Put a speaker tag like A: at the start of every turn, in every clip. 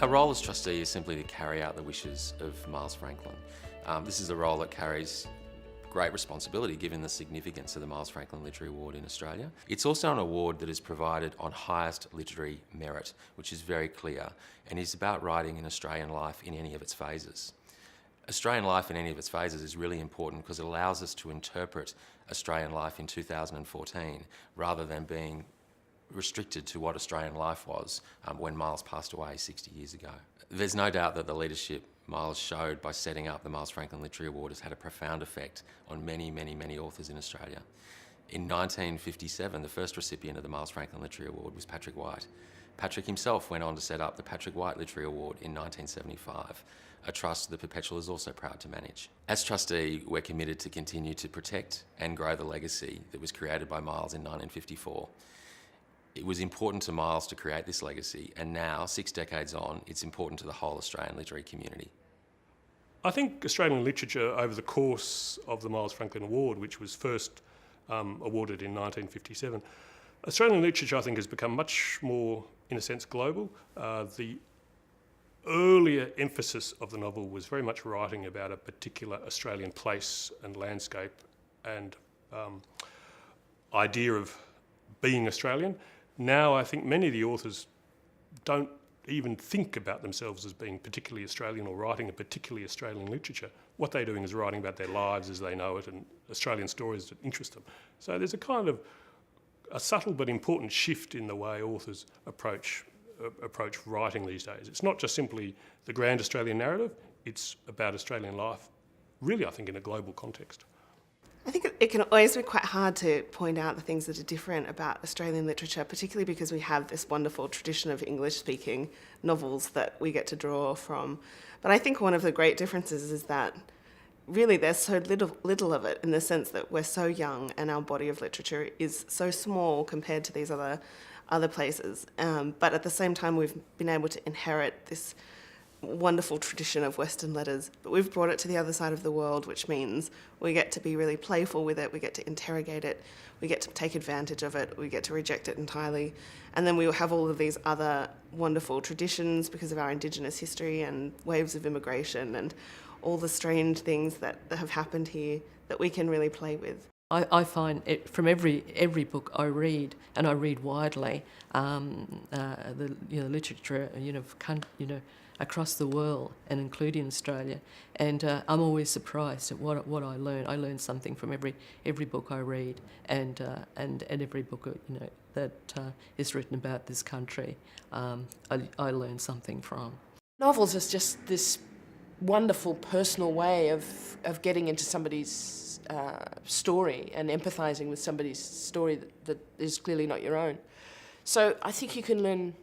A: Our role as trustee is simply to carry out the wishes of Miles Franklin. This is a role that carries great responsibility given the significance of the Miles Franklin Literary Award in Australia. It's also an award that is provided on highest literary merit, which is very clear, and is about writing in Australian life in any of its phases. Australian life in any of its phases is really important because it allows us to interpret Australian life in 2014 rather than being restricted to what Australian life was when Miles passed away 60 years ago. There's no doubt that the leadership Miles showed by setting up the Miles Franklin Literary Award has had a profound effect on many, many, many authors in Australia. In 1957, the first recipient of the Miles Franklin Literary Award was Patrick White. Patrick himself went on to set up the Patrick White Literary Award in 1975, a trust that Perpetual is also proud to manage. As trustee, we're committed to continue to protect and grow the legacy that was created by Miles in 1954. It was important to Miles to create this legacy, and now, 6 decades on, it's important to the whole Australian literary community.
B: I think Australian literature, over the course of the Miles Franklin Award, which was first awarded in 1957, Australian literature, I think, has become much more, in a sense, global. The earlier emphasis of the novel was very much writing about a particular Australian place and landscape and idea of being Australian. Now I think many of the authors don't even think about themselves as being particularly Australian or writing a particularly Australian literature. What they're doing is writing about their lives as they know it and Australian stories that interest them. So there's a kind of a subtle but important shift in the way authors approach writing these days. It's not just simply the grand Australian narrative, it's about Australian life, really I think in a global context.
C: I think it can always be quite hard to point out the things that are different about Australian literature, particularly because we have this wonderful tradition of English-speaking novels that we get to draw from. But I think one of the great differences is that really there's so little of it, in the sense that we're so young and our body of literature is so small compared to these other places. But at the same time, we've been able to inherit this wonderful tradition of Western letters, but we've brought it to the other side of the world, which means we get to be really playful with it, we get to interrogate it, we get to take advantage of it, we get to reject it entirely, and then we have all of these other wonderful traditions because of our Indigenous history and waves of immigration and all the strange things that have happened here that we can really play with.
D: I find it from every book I read, and I read widely, the literature across the world and including Australia, and I'm always surprised at what I learn. I learn something from every book I read, and every book that is written about this country, I learn something from.
E: Novels is just this wonderful personal way of getting into somebody's story and empathising with somebody's story that is clearly not your own. So I think you can learn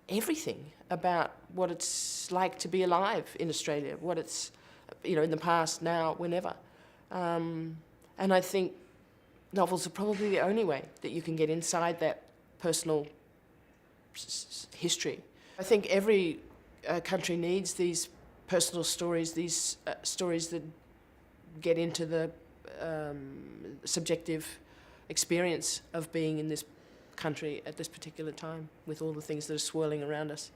E: everything about what it's like to be alive in Australia, what it's, in the past, now, whenever. And I think novels are probably the only way that you can get inside that personal history. I think every country needs these personal stories, these stories that get into the subjective experience of being in this country at this particular time with all the things that are swirling around us.